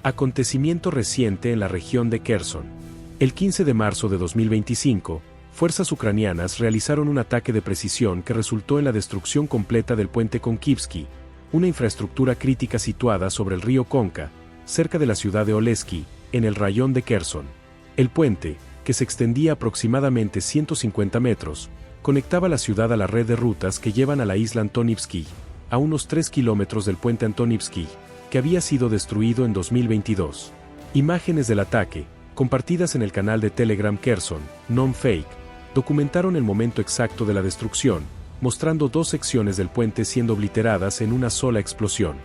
Acontecimiento reciente en la región de Kherson. El 15 de marzo de 2025, fuerzas ucranianas realizaron un ataque de precisión que resultó en la destrucción completa del puente Konkivsky, una infraestructura crítica situada sobre el río Konka, cerca de la ciudad de Olesky, en el rayón de Kherson. El puente, que se extendía aproximadamente 150 metros, conectaba la ciudad a la red de rutas que llevan a la isla Antonivsky, a unos 3 kilómetros del puente Antonivsky, que había sido destruido en 2022. Imágenes del ataque, compartidas en el canal de Telegram Kherson, Non-Fake, documentaron el momento exacto de la destrucción, mostrando dos secciones del puente siendo obliteradas en una sola explosión.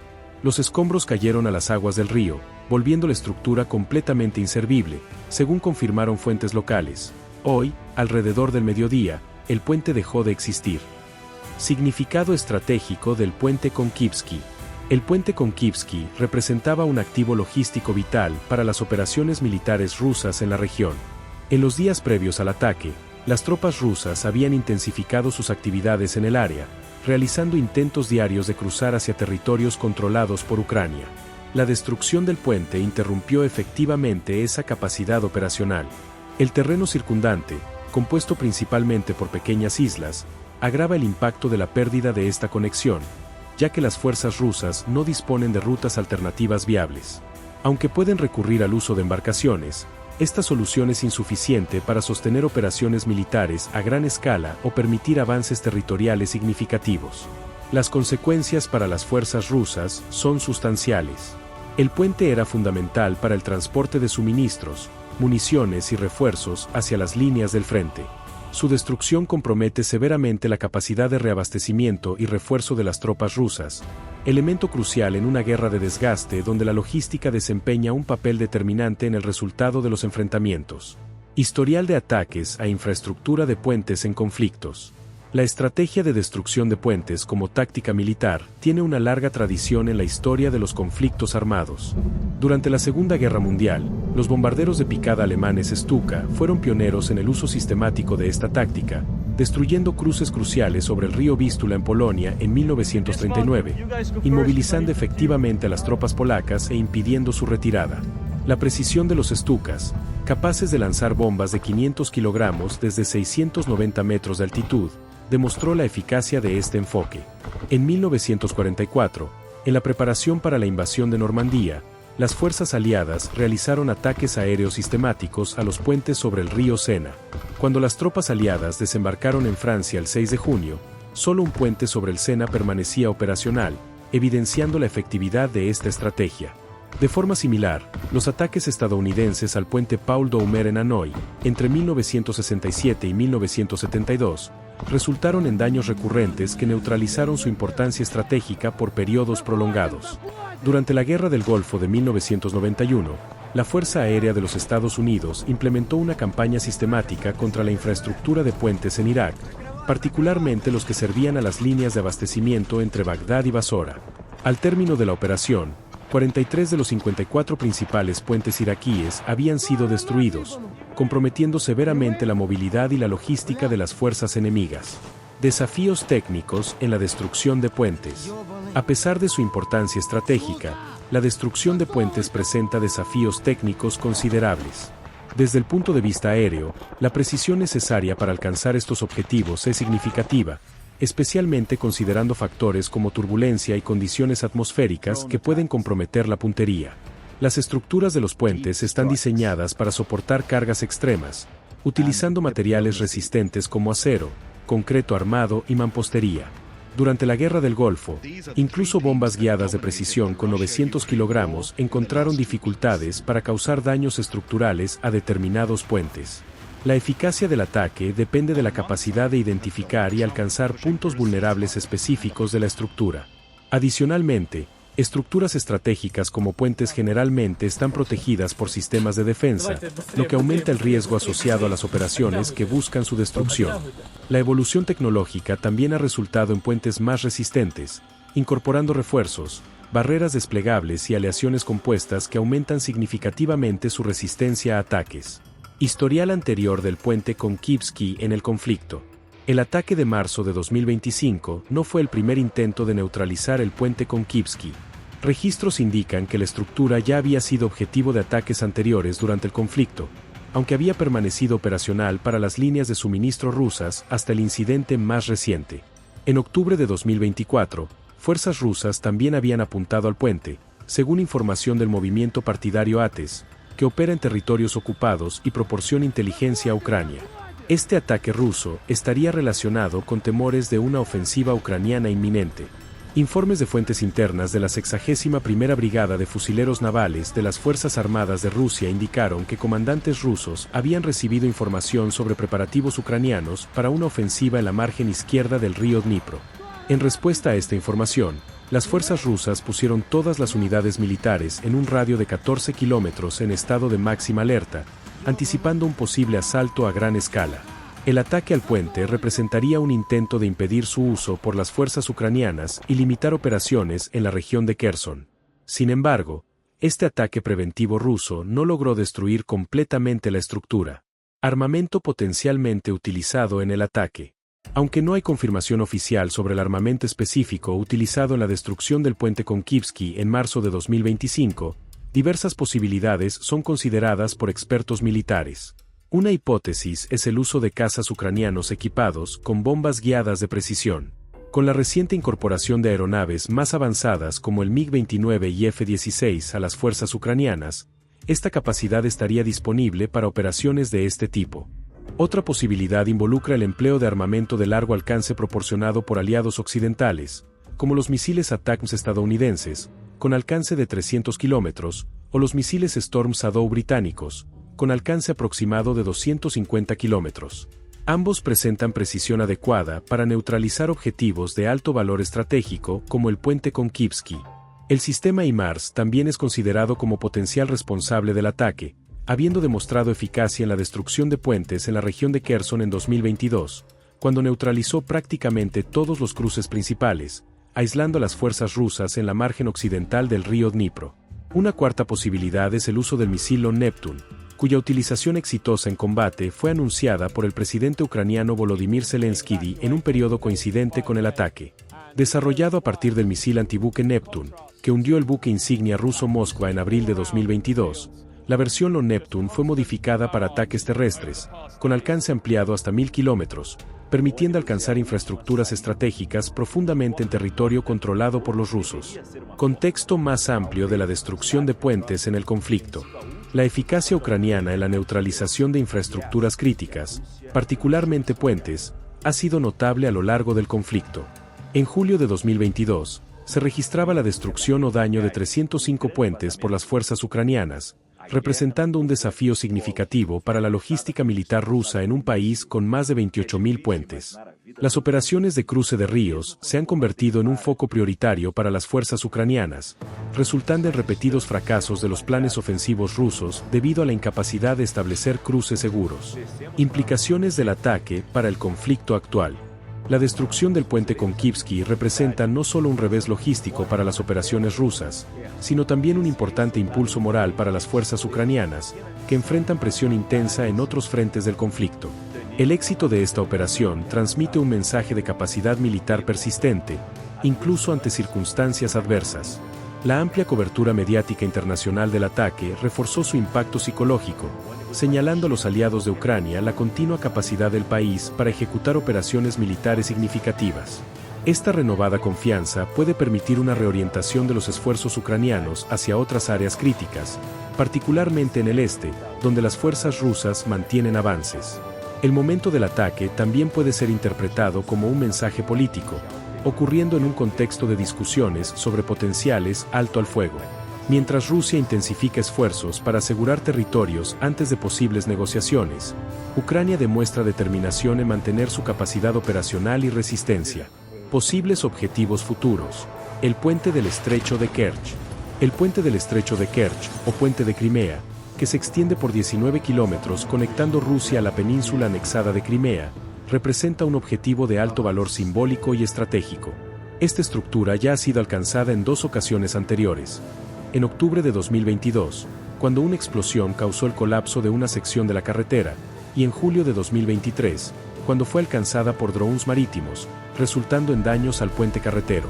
Los escombros cayeron a las aguas del río, volviendo la estructura completamente inservible, según confirmaron fuentes locales. Hoy, alrededor del mediodía, el puente dejó de existir. Significado estratégico del puente Konkivsky. El puente Konkivsky representaba un activo logístico vital para las operaciones militares rusas en la región. En los días previos al ataque, las tropas rusas habían intensificado sus actividades en el área, realizando intentos diarios de cruzar hacia territorios controlados por Ucrania. La destrucción del puente interrumpió efectivamente esa capacidad operacional. El terreno circundante, compuesto principalmente por pequeñas islas, agrava el impacto de la pérdida de esta conexión, ya que las fuerzas rusas no disponen de rutas alternativas viables. Aunque pueden recurrir al uso de embarcaciones, esta solución es insuficiente para sostener operaciones militares a gran escala o permitir avances territoriales significativos. Las consecuencias para las fuerzas rusas son sustanciales. El puente era fundamental para el transporte de suministros, municiones y refuerzos hacia las líneas del frente. Su destrucción compromete severamente la capacidad de reabastecimiento y refuerzo de las tropas rusas, elemento crucial en una guerra de desgaste donde la logística desempeña un papel determinante en el resultado de los enfrentamientos. Historial de ataques a infraestructura de puentes en conflictos. La estrategia de destrucción de puentes como táctica militar tiene una larga tradición en la historia de los conflictos armados. Durante la Segunda Guerra Mundial, los bombarderos de picada alemanes Stuka fueron pioneros en el uso sistemático de esta táctica, destruyendo cruces cruciales sobre el río Vístula en Polonia en 1939, inmovilizando efectivamente a las tropas polacas e impidiendo su retirada. La precisión de los Stukas, capaces de lanzar bombas de 500 kilogramos desde 690 metros de altitud, demostró la eficacia de este enfoque. En 1944, en la preparación para la invasión de Normandía, las fuerzas aliadas realizaron ataques aéreos sistemáticos a los puentes sobre el río Sena. Cuando las tropas aliadas desembarcaron en Francia el 6 de junio, solo un puente sobre el Sena permanecía operacional, evidenciando la efectividad de esta estrategia. De forma similar, los ataques estadounidenses al puente Paul Doumer en Hanoi, entre 1967 y 1972, resultaron en daños recurrentes que neutralizaron su importancia estratégica por periodos prolongados. Durante la Guerra del Golfo de 1991, la Fuerza Aérea de los Estados Unidos implementó una campaña sistemática contra la infraestructura de puentes en Irak, particularmente los que servían a las líneas de abastecimiento entre Bagdad y Basora. Al término de la operación, 43 de los 54 principales puentes iraquíes habían sido destruidos, comprometiendo severamente la movilidad y la logística de las fuerzas enemigas. Desafíos técnicos en la destrucción de puentes. A pesar de su importancia estratégica, la destrucción de puentes presenta desafíos técnicos considerables. Desde el punto de vista aéreo, la precisión necesaria para alcanzar estos objetivos es significativa, especialmente considerando factores como turbulencia y condiciones atmosféricas que pueden comprometer la puntería. Las estructuras de los puentes están diseñadas para soportar cargas extremas, utilizando materiales resistentes como acero, concreto armado y mampostería. Durante la Guerra del Golfo, incluso bombas guiadas de precisión con 900 kilogramos encontraron dificultades para causar daños estructurales a determinados puentes. La eficacia del ataque depende de la capacidad de identificar y alcanzar puntos vulnerables específicos de la estructura. Adicionalmente, estructuras estratégicas como puentes generalmente están protegidas por sistemas de defensa, lo que aumenta el riesgo asociado a las operaciones que buscan su destrucción. La evolución tecnológica también ha resultado en puentes más resistentes, incorporando refuerzos, barreras desplegables y aleaciones compuestas que aumentan significativamente su resistencia a ataques. Historial anterior del puente Konkivsky en el conflicto. El ataque de marzo de 2025 no fue el primer intento de neutralizar el puente Konkivsky. Registros indican que la estructura ya había sido objetivo de ataques anteriores durante el conflicto, aunque había permanecido operacional para las líneas de suministro rusas hasta el incidente más reciente. En octubre de 2024, fuerzas rusas también habían apuntado al puente, según información del movimiento partidario ATES, que opera en territorios ocupados y proporciona inteligencia a Ucrania. Este ataque ruso estaría relacionado con temores de una ofensiva ucraniana inminente. Informes de fuentes internas de la 61ª Brigada de Fusileros Navales de las Fuerzas Armadas de Rusia indicaron que comandantes rusos habían recibido información sobre preparativos ucranianos para una ofensiva en la margen izquierda del río Dnipro. En respuesta a esta información, las fuerzas rusas pusieron todas las unidades militares en un radio de 14 kilómetros en estado de máxima alerta, anticipando un posible asalto a gran escala. El ataque al puente representaría un intento de impedir su uso por las fuerzas ucranianas y limitar operaciones en la región de Kherson. Sin embargo, este ataque preventivo ruso no logró destruir completamente la estructura. Armamento potencialmente utilizado en el ataque. Aunque no hay confirmación oficial sobre el armamento específico utilizado en la destrucción del puente Konkivsky en marzo de 2025, diversas posibilidades son consideradas por expertos militares. Una hipótesis es el uso de cazas ucranianos equipados con bombas guiadas de precisión. Con la reciente incorporación de aeronaves más avanzadas como el MiG-29 y F-16 a las fuerzas ucranianas, esta capacidad estaría disponible para operaciones de este tipo. Otra posibilidad involucra el empleo de armamento de largo alcance proporcionado por aliados occidentales, como los misiles ATACMS estadounidenses, con alcance de 300 kilómetros, o los misiles Storm Shadow británicos, con alcance aproximado de 250 kilómetros. Ambos presentan precisión adecuada para neutralizar objetivos de alto valor estratégico como el puente Konkivsky. El sistema HIMARS también es considerado como potencial responsable del ataque, habiendo demostrado eficacia en la destrucción de puentes en la región de Kherson en 2022, cuando neutralizó prácticamente todos los cruces principales, aislando a las fuerzas rusas en la margen occidental del río Dnipro. Una cuarta posibilidad es el uso del misil Neptune, cuya utilización exitosa en combate fue anunciada por el presidente ucraniano Volodymyr Zelensky en un periodo coincidente con el ataque. Desarrollado a partir del misil antibuque Neptune, que hundió el buque insignia ruso Moskva en abril de 2022, la versión Neptune fue modificada para ataques terrestres, con alcance ampliado hasta 1000 kilómetros, permitiendo alcanzar infraestructuras estratégicas profundamente en territorio controlado por los rusos. Contexto más amplio de la destrucción de puentes en el conflicto. La eficacia ucraniana en la neutralización de infraestructuras críticas, particularmente puentes, ha sido notable a lo largo del conflicto. En julio de 2022, se registraba la destrucción o daño de 305 puentes por las fuerzas ucranianas, representando un desafío significativo para la logística militar rusa en un país con más de 28.000 puentes. Las operaciones de cruce de ríos se han convertido en un foco prioritario para las fuerzas ucranianas, resultando en repetidos fracasos de los planes ofensivos rusos debido a la incapacidad de establecer cruces seguros. Implicaciones del ataque para el conflicto actual. La destrucción del puente Konkivsky representa no solo un revés logístico para las operaciones rusas, sino también un importante impulso moral para las fuerzas ucranianas, que enfrentan presión intensa en otros frentes del conflicto. El éxito de esta operación transmite un mensaje de capacidad militar persistente, incluso ante circunstancias adversas. La amplia cobertura mediática internacional del ataque reforzó su impacto psicológico, señalando a los aliados de Ucrania la continua capacidad del país para ejecutar operaciones militares significativas. Esta renovada confianza puede permitir una reorientación de los esfuerzos ucranianos hacia otras áreas críticas, particularmente en el este, donde las fuerzas rusas mantienen avances. El momento del ataque también puede ser interpretado como un mensaje político, ocurriendo en un contexto de discusiones sobre potenciales alto al fuego. Mientras Rusia intensifica esfuerzos para asegurar territorios antes de posibles negociaciones, Ucrania demuestra determinación en mantener su capacidad operacional y resistencia. Posibles objetivos futuros. El puente del Estrecho de Kerch. El puente del Estrecho de Kerch, o puente de Crimea, que se extiende por 19 kilómetros conectando Rusia a la península anexada de Crimea, representa un objetivo de alto valor simbólico y estratégico. Esta estructura ya ha sido alcanzada en 2 ocasiones anteriores. En octubre de 2022, cuando una explosión causó el colapso de una sección de la carretera, y en julio de 2023, cuando fue alcanzada por drones marítimos, resultando en daños al puente carretero.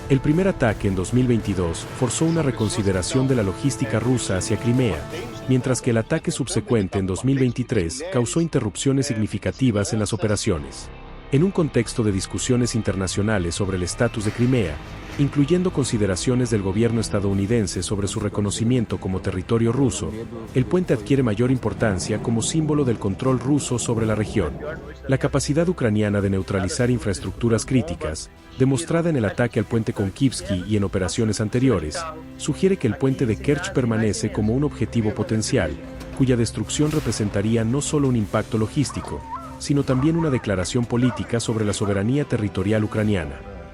El primer ataque en 2022 forzó una reconsideración de la logística rusa hacia Crimea, mientras que el ataque subsecuente en 2023 causó interrupciones significativas en las operaciones. En un contexto de discusiones internacionales sobre el estatus de Crimea, incluyendo consideraciones del gobierno estadounidense sobre su reconocimiento como territorio ruso, el puente adquiere mayor importancia como símbolo del control ruso sobre la región. La capacidad ucraniana de neutralizar infraestructuras críticas, demostrada en el ataque al puente Konkivsky y en operaciones anteriores, sugiere que el puente de Kerch permanece como un objetivo potencial, cuya destrucción representaría no solo un impacto logístico, sino también una declaración política sobre la soberanía territorial ucraniana.